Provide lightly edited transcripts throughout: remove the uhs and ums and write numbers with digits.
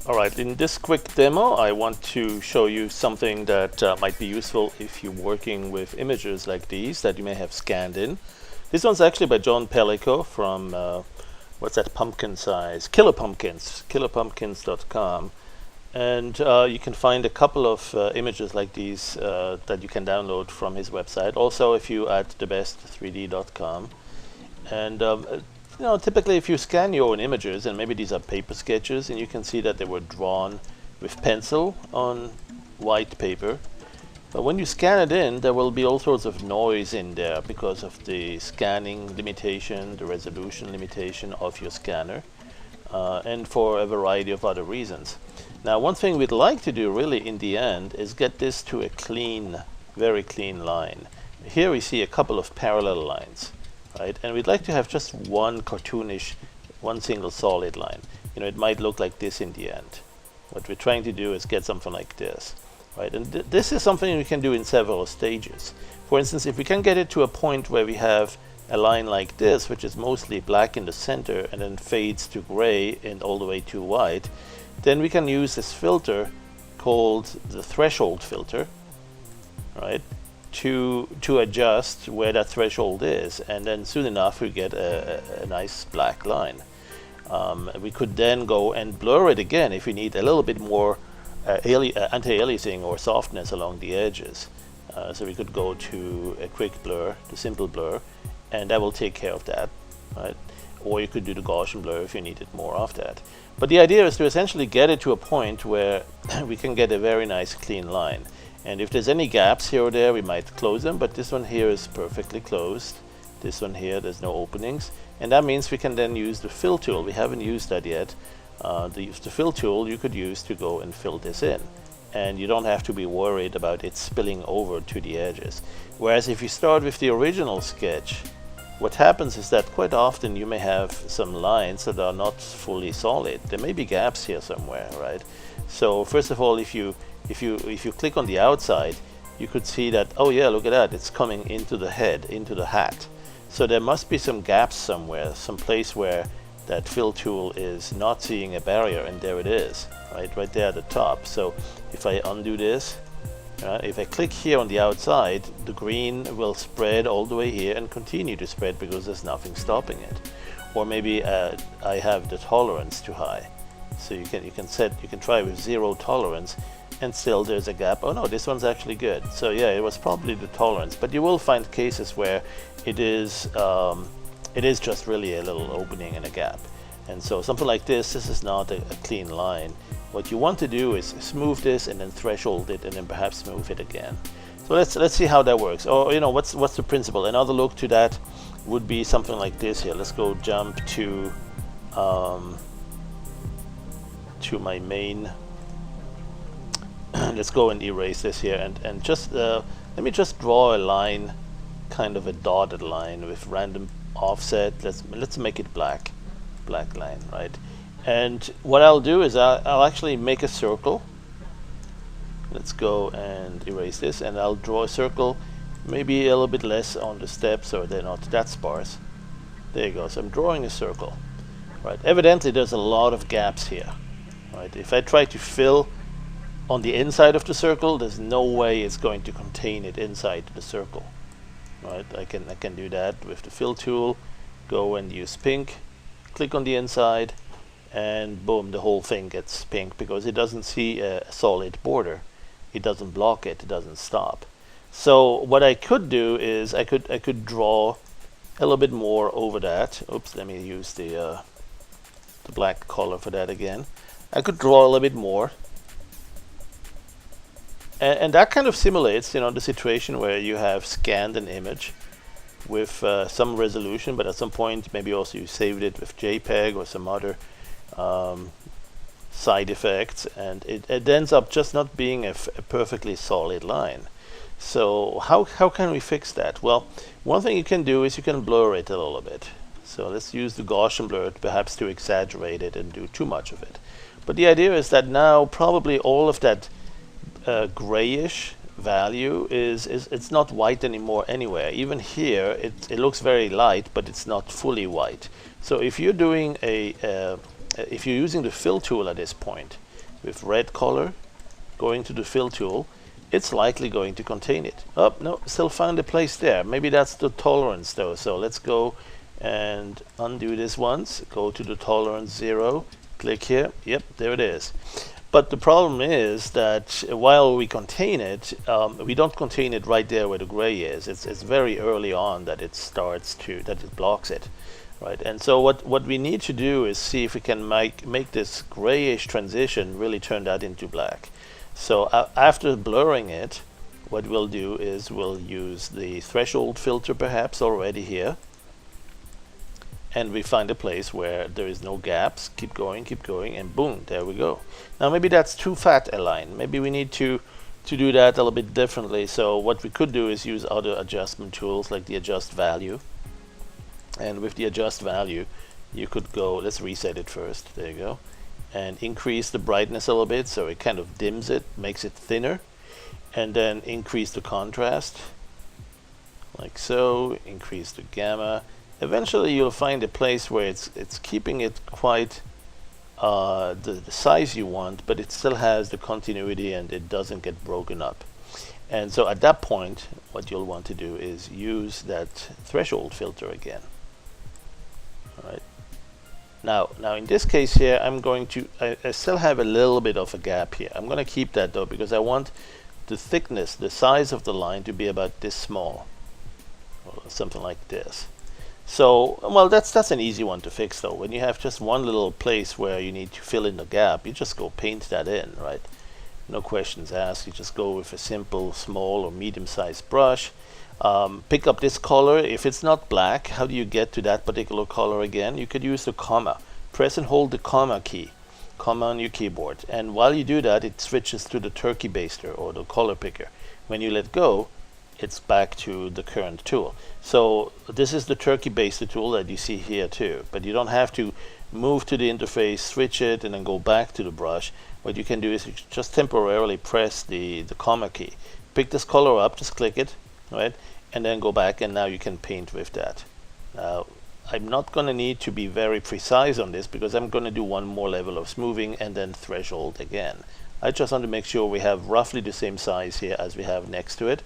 Alright, in this quick demo I want to show you something that might be useful if you're working with images like these that you may have scanned in. This one's actually by John Pellico from, what's that, Pumpkin Size? Killer Pumpkins, killerpumpkins.com. And you can find a couple of images like these that you can download from his website. Also, if you at thebest3d.com. And typically if you scan your own images, and maybe these are paper sketches, and you can see that they were drawn with pencil on white paper. But when you scan it in, there will be all sorts of noise in there because of the scanning limitation, the resolution limitation of your scanner, and for a variety of other reasons. Now, one thing we'd like to do really in the end is get this to a clean, very clean line. Here we see a couple of parallel lines. Right? And we'd like to have just one cartoonish, one single solid line. It might look like this in the end. What we're trying to do is get something like this. Right? And this is something we can do in several stages. For instance, if we can get it to a point where we have a line like this, which is mostly black in the center and then fades to gray and all the way to white, then we can use this filter called the threshold filter, right? To adjust where that threshold is, and then soon enough we get a nice black line. We could then go and blur it again if we need a little bit more anti-aliasing or softness along the edges. So we could go to a quick blur, the simple blur, and that will take care of that. Right? Or you could do the Gaussian blur if you needed more of that. But the idea is to essentially get it to a point where we can get a very nice clean line. And if there's any gaps here or there, we might close them, but this one here is perfectly closed. This one here, there's no openings. And that means we can then use the fill tool. We haven't used that yet. The fill tool you could use to go and fill this in. And you don't have to be worried about it spilling over to the edges. Whereas if you start with the original sketch, what happens is that quite often you may have some lines that are not fully solid. There may be gaps here somewhere, right? So first of all, if you click on the outside, you could see that, oh yeah, look at that, it's coming into the head, into the hat. So there must be some gaps somewhere, some place where that fill tool is not seeing a barrier, and there it is, right there at the top. So if I undo this, if I click here on the outside, the green will spread all the way here and continue to spread because there's nothing stopping it. Or maybe I have the tolerance too high. So you can try with 0 tolerance, and still there's a gap. Oh no, this one's actually good. So yeah, it was probably the tolerance, but you will find cases where it is just really a little opening and a gap. And so something like this is not a clean line. What you want to do is smooth this and then threshold it and then perhaps smooth it again. So let's see how that works. Or what's the principle? Another look to that would be something like this here. Let's go jump to my main. Let's go and erase this here and just let me just draw a line, kind of a dotted line with random offset. Let's make it black line, right? And what I'll do is I'll actually make a circle. Let's go and erase this, and I'll draw a circle, maybe a little bit less on the steps, or they're not that sparse. There you go. So I'm drawing a circle, right? Evidently there's a lot of gaps here, right? If I try to fill on the inside of the circle, there's no way it's going to contain it inside the circle, right? I can do that with the fill tool. Go and use pink, click on the inside, and boom, the whole thing gets pink because it doesn't see a solid border. It doesn't block it. It doesn't stop. So what I could do is I could draw a little bit more over that. Oops, let me use the black color for that again. I could draw a little bit more. And that kind of simulates, the situation where you have scanned an image with some resolution, but at some point maybe also you saved it with JPEG or some other side effects, and it ends up just not being a perfectly solid line. So how can we fix that? Well, one thing you can do is you can blur it a little bit. So let's use the Gaussian blur perhaps to exaggerate it and do too much of it. But the idea is that now probably all of that grayish value it's not white anymore anywhere. Even here it looks very light, but it's not fully white. So if you're doing if you're using the fill tool at this point, with red color going to the fill tool, it's likely going to contain it. Oh, no, still found a place there. Maybe that's the tolerance though. So let's go and undo this once. Go to the tolerance 0, click here. Yep, there it is. But the problem is that while we contain it, we don't contain it right there where the gray is. It's very early on that it starts to, that it blocks it. Right, and so what we need to do is see if we can make this grayish transition really turn that into black. So after blurring it, what we'll do is we'll use the threshold filter perhaps already here, and we find a place where there is no gaps. Keep going, and boom, there we go. Now maybe that's too fat a line. Maybe we need to do that a little bit differently. So what we could do is use other adjustment tools like the adjust value. And with the adjust value, you could go, let's reset it first, there you go, and increase the brightness a little bit so it kind of dims it, makes it thinner, and then increase the contrast, like so, increase the gamma. Eventually you'll find a place where it's keeping it quite the size you want, but it still has the continuity and it doesn't get broken up. And so at that point, what you'll want to do is use that threshold filter again. All right. Now in this case here, I'm going to, I still have a little bit of a gap here. I'm going to keep that though, because I want the thickness, the size of the line to be about this small, or something like this. So, well, that's an easy one to fix though. When you have just one little place where you need to fill in the gap, you just go paint that in, right? No questions asked. You just go with a simple small or medium-sized brush. Pick up this color. If it's not black, how do you get to that particular color again? You could use the comma. Press and hold the comma key, comma on your keyboard. And while you do that, it switches to the turkey baster or the color picker. When you let go, it's back to the current tool. So this is the turkey baster tool that you see here too. But you don't have to move to the interface, switch it, and then go back to the brush. What you can do is you just temporarily press the comma key. Pick this color up, just click it, right? And then go back, and now you can paint with that. Now, I'm not going to need to be very precise on this because I'm going to do one more level of smoothing and then threshold again. I just want to make sure we have roughly the same size here as we have next to it,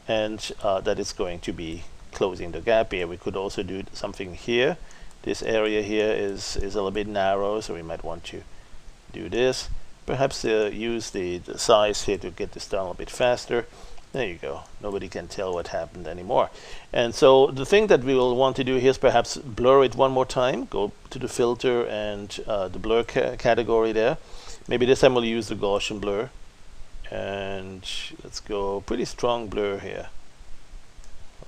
and that it's going to be closing the gap here. We could also do something here. This area here is a little bit narrow, so we might want to do this. Perhaps use the size here to get this done a little bit faster. There you go. Nobody can tell what happened anymore. And so the thing that we will want to do here is perhaps blur it one more time. Go to the filter and the blur category there. Maybe this time we'll use the Gaussian blur. And let's go pretty strong blur here.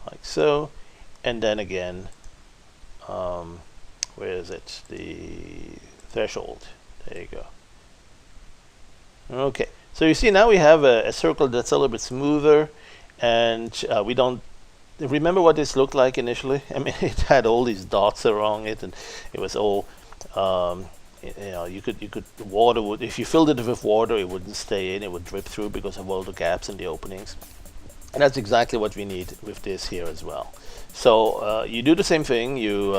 Like so. And then again, where is it? The threshold. There you go. Okay. So you see now we have a circle that's a little bit smoother, and we don't remember what this looked like initially. I mean, it had all these dots around it, and it was all you know. You could water would, if you filled it with water, it wouldn't stay in. It would drip through because of all the gaps and the openings. And that's exactly what we need with this here as well. So you do the same thing. You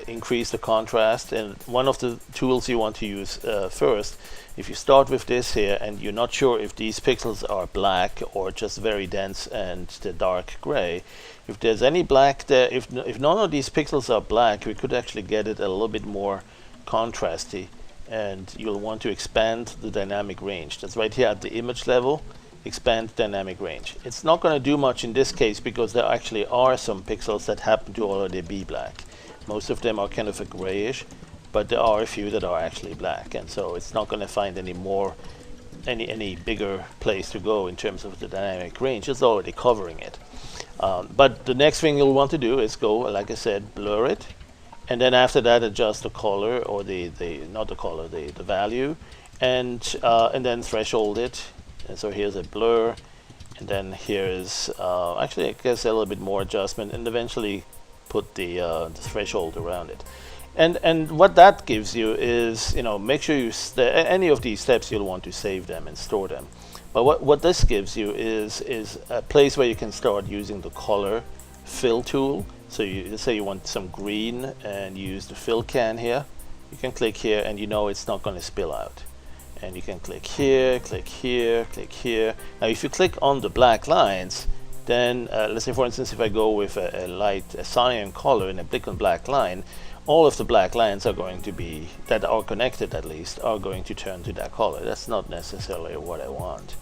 increase the contrast, and one of the tools you want to use first, if you start with this here and you're not sure if these pixels are black or just very dense and the dark gray, if there's any black there, if none of these pixels are black, we could actually get it a little bit more contrasty, and you'll want to expand the dynamic range. That's right here at the image level. Expand dynamic range. It's not going to do much in this case because there actually are some pixels that happen to already be black. Most of them are kind of a grayish, but there are a few that are actually black, and so it's not going to find any bigger place to go in terms of the dynamic range. It's already covering it. But the next thing you'll want to do is go, like I said, blur it, and then after that adjust the color, or the value, and then threshold it. And so here's a blur, and then here is actually I guess a little bit more adjustment, and eventually put the threshold around it. And what that gives you is, you know, make sure you any of these steps you'll want to save them and store them. But what this gives you is a place where you can start using the color fill tool. So let's say you want some green and you use the fill can here. You can click here, and you know it's not going to spill out. And you can click here, click here, click here. Now if you click on the black lines, then let's say for instance if I go with a cyan color and I click on black line, all of the black lines are going to be, that are connected at least, are going to turn to that color. That's not necessarily what I want.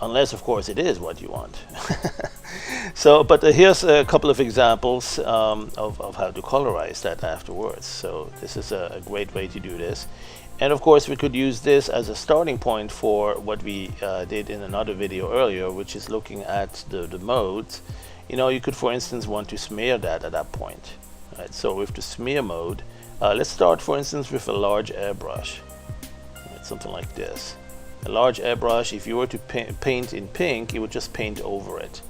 Unless of course it is what you want. So, but here's a couple of examples of how to colorize that afterwards. So this is a great way to do this. And of course we could use this as a starting point for what we did in another video earlier, which is looking at the modes. You know, you could for instance want to smear that at that point. Right, so with the smear mode, let's start for instance with a large airbrush. Right, something like this. A large airbrush, if you were to paint in pink, it would just paint over it.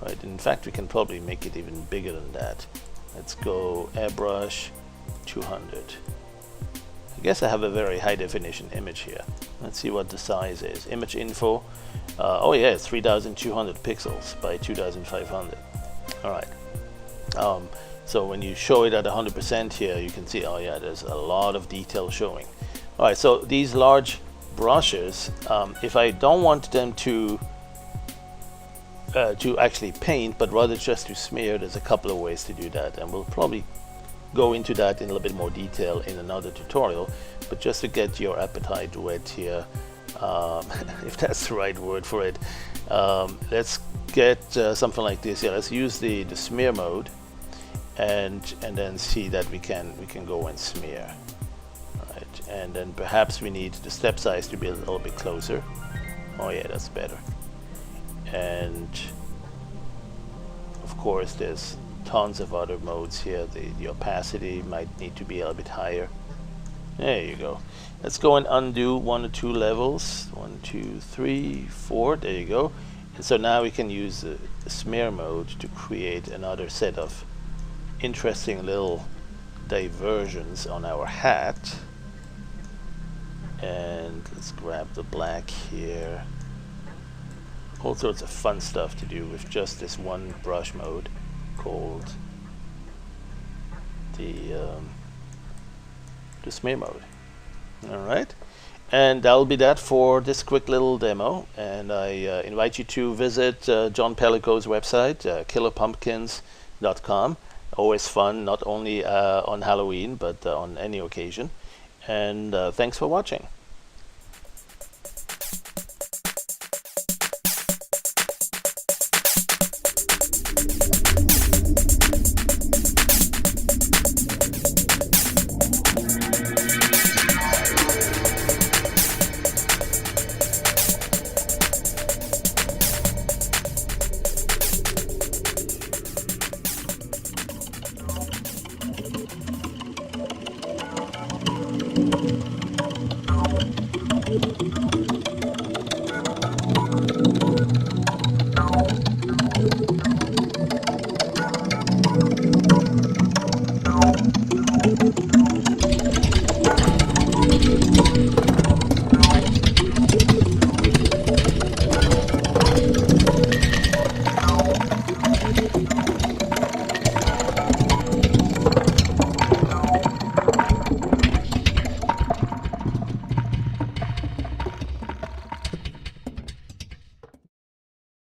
Right, in fact we can probably make it even bigger than that. Let's go airbrush 200. I guess I have a very high definition image here. Let's see what the size is. Image info. Oh yeah, it's 3200 pixels by 2500. Alright. So when you show it at 100% here, you can see, oh yeah, there's a lot of detail showing. Alright, so these large brushes, if I don't want them to actually paint, but rather just to smear, there's a couple of ways to do that, and we'll probably go into that in a little bit more detail in another tutorial. But just to get your appetite whet here, if that's the right word for it, let's get something like this. Yeah, let's use the smear mode, and then see that we can go and smear. Right, and then perhaps we need the step size to be a little bit closer. Oh yeah, that's better. And of course there's tons of other modes here. The opacity might need to be a little bit higher. There you go. Let's go and undo 1 or 2 levels. 1, 2, 3, 4. There you go. And so now we can use the smear mode to create another set of interesting little diversions on our hat. And let's grab the black here. All sorts of fun stuff to do with just this one brush mode called the smear mode. Alright, and that'll be that for this quick little demo, and I invite you to visit John Pellico's website, killerpumpkins.com. Always fun, not only on Halloween but on any occasion. And thanks for watching.